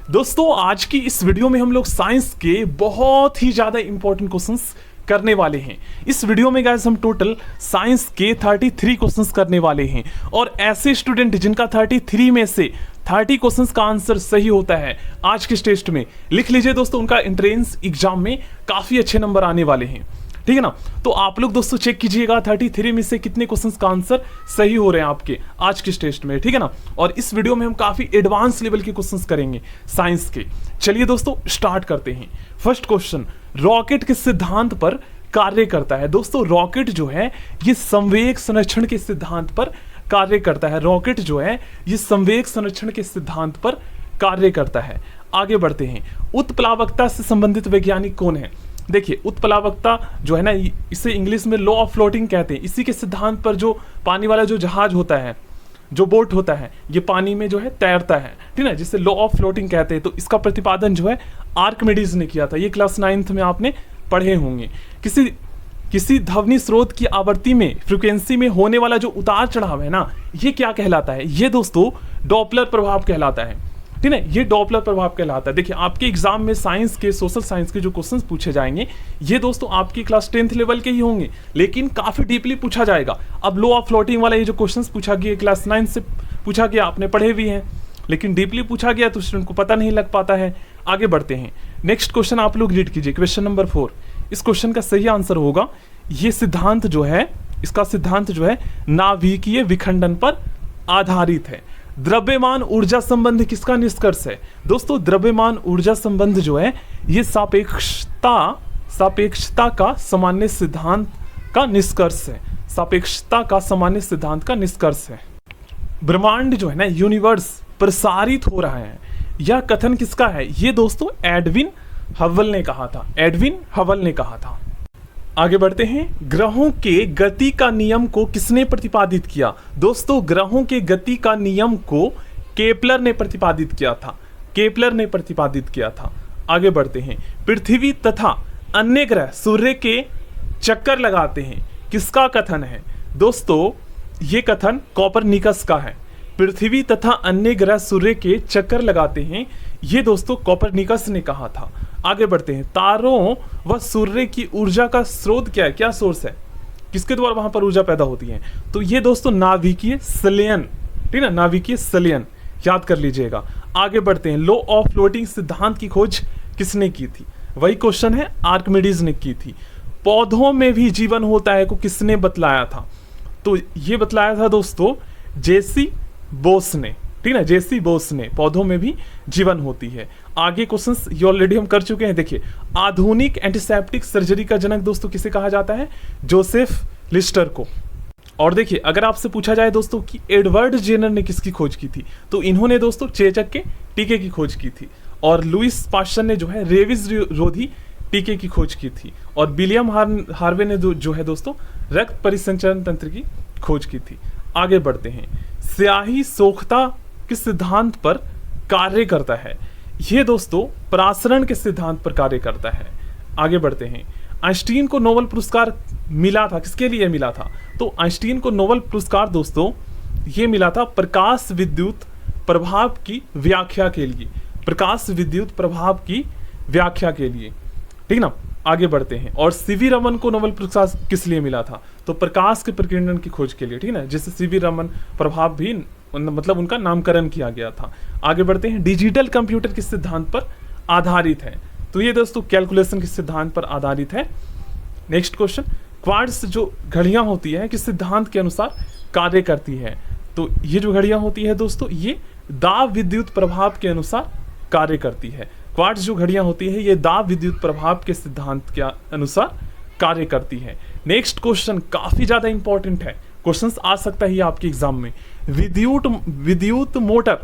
दोस्तों आज की इस वीडियो में हम लोग साइंस के बहुत ही ज़्यादा इंपॉर्टेंट क्वेश्चंस करने वाले हैं। इस वीडियो में गाइस हम टोटल साइंस के 33 क्वेश्चंस करने वाले हैं और ऐसे स्टूडेंट जिनका 33 में से 30 क्वेश्चंस का आंसर सही होता है आज के टेस्ट में, लिख लीजिए दोस्तों, उनका एंट्रेंस एग्जाम में काफ़ी अच्छे नंबर आने वाले हैं। ठीक है ना। तो आप लोग दोस्तों चेक कीजिएगा 33 में से कितने क्वेश्चंस का आंसर सही हो रहे हैं आपके आज के टेस्ट में। ठीक है ना। और इस वीडियो में हम काफी एडवांस लेवल के क्वेश्चंस करेंगे साइंस के। चलिए दोस्तों स्टार्ट करते हैं। फर्स्ट क्वेश्चन, रॉकेट किस सिद्धांत पर कार्य करता है? दोस्तों रॉकेट जो है ये संवेग संरक्षण के सिद्धांत पर कार्य करता है। रॉकेट जो है ये संवेग संरक्षण के सिद्धांत पर कार्य करता है। आगे बढ़ते हैं। उत्प्लावकता से संबंधित वैज्ञानिक कौन है? देखिए उत्प्लावकता जो है ना, इसे इंग्लिश में लॉ ऑफ फ्लोटिंग कहते हैं। इसी के सिद्धांत पर जो पानी वाला जो जहाज होता है, जो बोट होता है, ये पानी में जो है तैरता है, ठीक है, जिसे लॉ ऑफ फ्लोटिंग कहते हैं। तो इसका प्रतिपादन जो है आर्किमिडीज ने किया था। ये क्लास 9th में आपने पढ़े होंगे। किसी ध्वनि स्रोत की आवृत्ति में, फ्रीक्वेंसी में होने वाला जो उतार चढ़ाव है ना, ये क्या कहलाता है? ये दोस्तों डॉपलर प्रभाव कहलाता है। ठीक है, ये डॉपलर प्रभाव कहलाता है। देखिए आपके एग्जाम में साइंस के, सोशल साइंस के जो क्वेश्चंस पूछे जाएंगे ये दोस्तों आपकी क्लास 10th लेवल के ही होंगे, लेकिन काफी डीपली पूछा जाएगा। अब लॉ ऑफ फ्लोटिंग वाला ये जो क्वेश्चंस पूछा गया क्लास 9 से पूछा गया, आपने पढ़े भी हैं, लेकिन डीपली पूछा गया तो स्टूडेंट को पता नहीं लग पाता है। आगे बढ़ते हैं। नेक्स्ट क्वेश्चन आप लोग रीड कीजिए, क्वेश्चन नंबर 4। इस क्वेश्चन का सही आंसर होगा, ये सिद्धांत जो है, इसका सिद्धांत जो है नाभिकीय विखंडन पर आधारित है। द्रव्यमान ऊर्जा संबंध किसका निष्कर्ष है? दोस्तों द्रव्यमान ऊर्जा संबंध जो है ये सापेक्षता का सामान्य सिद्धांत का निष्कर्ष है। सापेक्षता का सामान्य सिद्धांत का निष्कर्ष है। ब्रह्मांड जो है ना, यूनिवर्स प्रसारित हो रहा है, यह कथन किसका है? ये दोस्तों एडविन हबल ने कहा था। एडविन हबल ने कहा था। आगे बढ़ते हैं। ग्रहों के गति का नियम को किसने प्रतिपादित किया? दोस्तों ग्रहों के गति का नियम को केपलर ने प्रतिपादित किया था। केपलर ने प्रतिपादित किया था। आगे बढ़ते हैं। पृथ्वी तथा अन्य ग्रह सूर्य के चक्कर लगाते हैं, किसका कथन है? दोस्तों ये कथन कोपरनिकस का है। पृथ्वी तथा अन्य ग्रह सूर्य के चक्कर लगाते हैं, ये दोस्तों कोपरनिकस ने कहा था। आगे बढ़ते हैं। तारों व सूर्य की ऊर्जा का स्रोत क्या है? क्या सोर्स है? किसके द्वारा वहां पर ऊर्जा पैदा होती है? तो ये दोस्तों नाभिकीय संलयन, ठीक है, नाभिकीय संलयन याद कर लीजिएगा। आगे बढ़ते हैं। लॉ ऑफ फ्लोटिंग सिद्धांत की खोज किसने की थी? वही क्वेश्चन है, आर्किमिडीज ने की थी। पौधों में भी जीवन होता है को किसने बतलाया था? तो ये बतलाया था दोस्तों जेसी बोस ने, ठीक है, जेसी बोस ने। पौधों में भी जीवन होती है। आगे क्वेश्चंस ये ऑलरेडी हम कर चुके हैं। देखिए आधुनिक एंटीसेप्टिक सर्जरी का जनक दोस्तों किसे कहा जाता है? जोसेफ लिस्टर को। और देखिए अगर आपसे पूछा जाए दोस्तों कि एडवर्ड जेनर ने किसकी खोज की थी, तो इन्होंने दोस्तों चेचक के टीके की खोज की थी। और लुइस पास्चर ने जो है रेबीज रोधी टीके की खोज की थी। और विलियम हार्वे ने जो है दोस्तों रक्त परिसंचरण तंत्र की खोज की थी। आगे बढ़ते हैं। स्याही सोखता किस सिद्धांत पर कार्य करता है? यह दोस्तों परासरण के सिद्धांत पर कार्य करता है। आगे बढ़ते हैं। आइंस्टीन को नोबेल पुरस्कार मिला था, किसके लिए मिला था? तो आइंस्टीन को नोबेल पुरस्कार दोस्तों ये मिला था प्रकाश विद्युत प्रभाव की व्याख्या के लिए। प्रकाश विद्युत प्रभाव की व्याख्या के लिए, ठीक ना। आगे बढ़ते हैं। और सीवी रमन को नोबेल पुरस्कार किस लिए मिला था? तो प्रकाश के प्रकीर्णन की खोज के लिए, ठीक है ना, जिससे सीवी रमन प्रभाव भी मतलब उनका नामकरण किया गया था। आगे बढ़ते हैं। डिजिटल कंप्यूटर किस सिद्धांत पर आधारित है? तो ये दोस्तों कैलकुलेशन के सिद्धांत पर आधारित है। नेक्स्ट क्वेश्चन, क्वार्ट्ज जो घड़ियां होती है किस सिद्धांत के अनुसार कार्य करती है? तो ये जो घड़ियां होती है दोस्तों ये दाब विद्युत प्रभाव के अनुसार कार्य करती है। क्वार्ट्ज जो घड़ियां होती है ये दाब विद्युत प्रभाव के सिद्धांत के अनुसार कार्य करती है। नेक्स्ट क्वेश्चन काफी ज्यादा इंपॉर्टेंट है, क्वेश्चंस आ सकता है आपके एग्जाम में। विद्युत मोटर,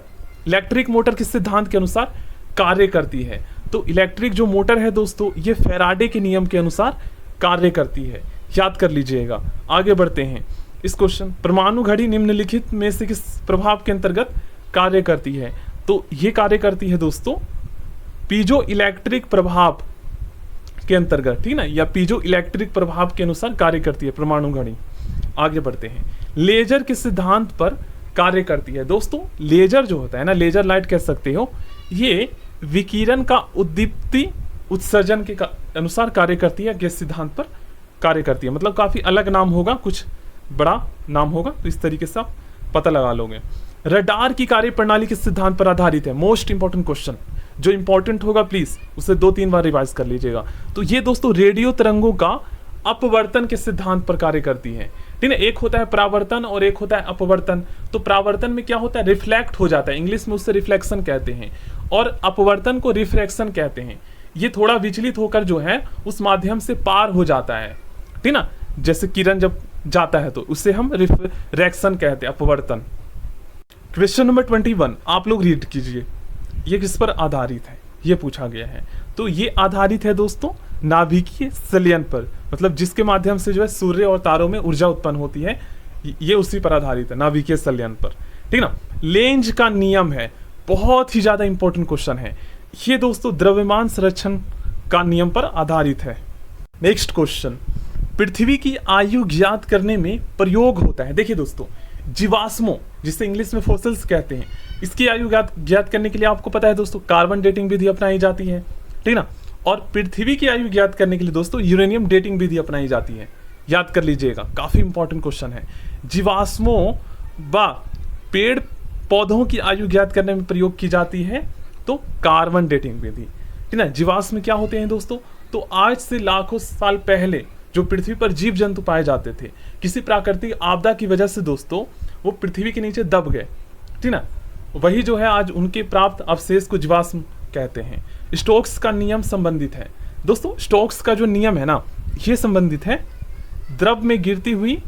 इलेक्ट्रिक मोटर किस सिद्धांत के अनुसार कार्य करती है? तो इलेक्ट्रिक जो मोटर है दोस्तों ये फैराडे के नियम के अनुसार कार्य करती है, याद कर लीजिएगा। आगे बढ़ते हैं। इस क्वेश्चन, परमाणु घड़ी निम्नलिखित में से किस प्रभाव के अंतर्गत कार्य करती है? तो ये कार्य करती है दोस्तों पीजो इलेक्ट्रिक प्रभाव के अंतर्गत, ठीक ना, या पीजो इलेक्ट्रिक प्रभाव के अनुसार कार्य करती है परमाणु घड़ी। आगे बढ़ते हैं। लेजर किस सिद्धांत पर कार्य करती है? दोस्तों लेजर जो होता है ना, लेजर लाइट कह सकते हो, ये विकिरण का उद्दीप्ति उत्सर्जन के अनुसार कार्य करती है, किस सिद्धांत पर कार्य करती है। मतलब काफी अलग नाम होगा, कुछ बड़ा नाम होगा, तो इस तरीके से आप पता लगा लोगे। रडार की कार्य प्रणाली किस सिद्धांत पर आधारित है? मोस्ट इंपॉर्टेंट क्वेश्चन, जो इंपॉर्टेंट होगा प्लीज उसे 2-3 बार रिवाइज कर लीजिएगा। तो ये दोस्तों रेडियो तरंगों का अपवर्तन के सिद्धांत पर कार्य करती है, ठीक है। एक होता है परावर्तन और एक होता है अपवर्तन। तो परावर्तन में क्या होता है? रिफ्लेक्ट हो जाता है, इंग्लिश में उससे रिफ्लेक्शन कहते हैं, और अपवर्तन को रिफ्रैक्शन कहते हैं। ये थोड़ा विचलित होकर जो है उस माध्यम से पार हो जाता है, ठीक ना। जैसे किरण जब जाता है तो उससे हम रिफ्रैक्शन कहते हैं, अपवर्तन। क्वेश्चन नंबर 21 आप लोग रीड कीजिए। ये किस पर आधारित है? ये पूछा गया है। तो ये आधारित है दोस्तों नाभिकीय संलयन पर, मतलब जिसके माध्यम से जो है सूर्य और तारों में ऊर्जा उत्पन्न होती है, ये उसी पर आधारित है, नाभिकीय संलयन पर, ठीक ना। लेंज का नियम है, बहुत ही ज्यादा इंपॉर्टेंट क्वेश्चन है ये दोस्तों, द्रव्यमान संरक्षण का नियम पर आधारित है। नेक्स्ट क्वेश्चन, पृथ्वी की आयु ज्ञात करने में प्रयोग होता है। देखिए दोस्तों, जीवाश्मों, जिसे इंग्लिश में फॉसिल्स कहते हैं, इसकी आयु ज्ञात करने के लिए आपको पता है दोस्तों कार्बन डेटिंग विधि अपनाई जाती है, ठीक ना। और पृथ्वी की आयु ज्ञात करने के लिए दोस्तों यूरेनियम डेटिंग विधि अपनाई जाती है, याद कर लीजिएगा, काफी इंपॉर्टेंट क्वेश्चन है। जीवाश्मों व पेड़ पौधों की आयु ज्ञात करने में प्रयोग की जाती है तो कार्बन डेटिंग विधि, ठीक ना। जीवाश्म क्या होते हैं दोस्तों? तो आज से लाखों साल पहले जो पृथ्वी पर जीव जंतु पाए जाते थे, किसी प्राकृतिक आपदा की वजह से दोस्तों वो पृथ्वी के नीचे दब गए, ठीक ना। वही जो है आज उनके प्राप्त अवशेष को जीवाश्म कहते हैं। स्टोक्स का नियम संबंधित है दोस्तों, स्टोक्स का जो नियम है ना, ये संबंधित है द्रव में गिरती हुई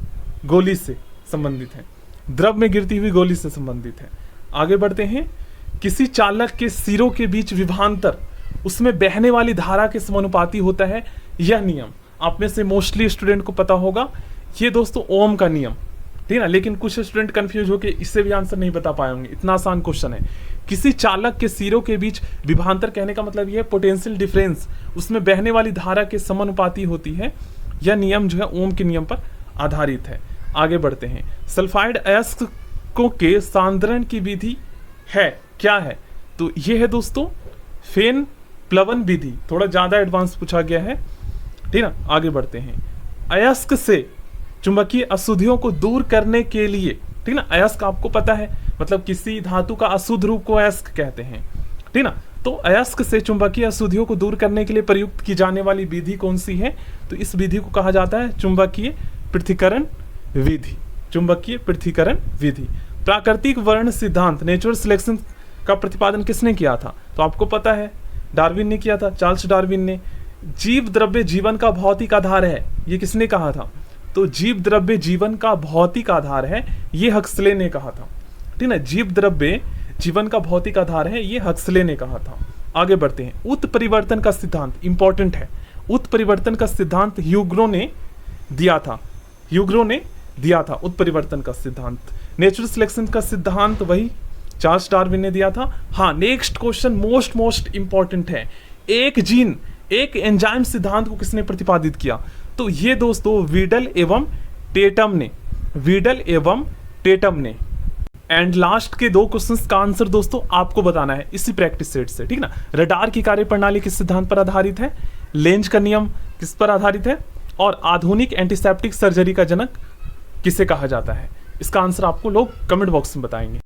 गोली से संबंधित है, द्रव में गिरती हुई गोली से संबंधित है। आगे बढ़ते हैं। किसी चालक के सिरों के बीच विभवांतर उसमें बहने वाली धारा के समानुपाती होता है, यह नियम आप में से मोस्टली स्टूडेंट को पता होगा, ये दोस्तों ओम का नियम, ठीक है। लेकिन कुछ स्टूडेंट कंफ्यूज होकर इससे भी आंसर नहीं बता पाए होंगे, इतना आसान क्वेश्चन है। किसी चालक के सिरों के बीच विभवांतर कहने का मतलब यह है पोटेंशियल डिफरेंस उसमें बहने वाली धारा के समानुपाती होती है, यह नियम जो है ओम के नियम पर आधारित है। आगे बढ़ते हैं। सल्फाइड अयस्कों के सांद्रण की विधि है, क्या है? तो यह है दोस्तों फेन प्लवन विधि, थोड़ा ज्यादा एडवांस पूछा गया है, ठीक ना। आगे बढ़ते हैं। अयस्क से चुंबकीय अशुद्धियों को दूर करने के लिए, ठीक ना, अयस्क आपको पता है मतलब किसी धातु का अशुद्ध रूप को अयस्क कहते हैं, ठीक ना। तो अयस्क से चुंबकीय अशुद्धियों को दूर करने के लिए प्रयुक्त की जाने वाली विधि कौन सी है? तो इस विधि को कहा जाता है चुंबकीय पृथक्करण विधि, चुंबकीय पृथक्करण विधि। प्राकृतिक वर्ण सिद्धांत नेचुरल सिलेक्शन का प्रतिपादन किसने किया था? तो आपको पता है डार्विन ने किया था, चार्ल्स डार्विन ने। जीव द्रव्य जीवन का भौतिक आधार है, ये किसने कहा था? तो जीव द्रव्य जीवन का भौतिक आधार है, ये हक्सले ने कहा था, ठीक है। जीव द्रव्य जीवन का भौतिक आधार है, ये हक्सले ने कहा था। आगे बढ़ते हैं। उत्परिवर्तन का सिद्धांत इंपॉर्टेंट है, उत्परिवर्तन का सिद्धांत ह्यूग्रो ने दिया था, ह्यूग्रो ने दिया था उत्परिवर्तन का सिद्धांत। नेचुरल सिलेक्शन का सिद्धांत वही चार्ल्स डार्विन ने दिया था। हाँ, नेक्स्ट क्वेश्चन मोस्ट इंपॉर्टेंट है। एक जीन एक एंजाइम सिद्धांत को किसने प्रतिपादित किया? तो ये दोस्तों वीडल एवं टेटम ने, वीडल एवं टेटम ने। एंड लास्ट के 2 क्वेश्चंस का आंसर दोस्तों आपको बताना है इसी प्रैक्टिस सेट से, ठीक ना। रडार की कार्यप्रणाली किस सिद्धांत पर आधारित है? लेंज का नियम किस पर आधारित है? और आधुनिक एंटीसेप्टिक सर्जरी का जनक किसे कहा जाता है? इसका आंसर आपको लोग कमेंट बॉक्स में बताएंगे।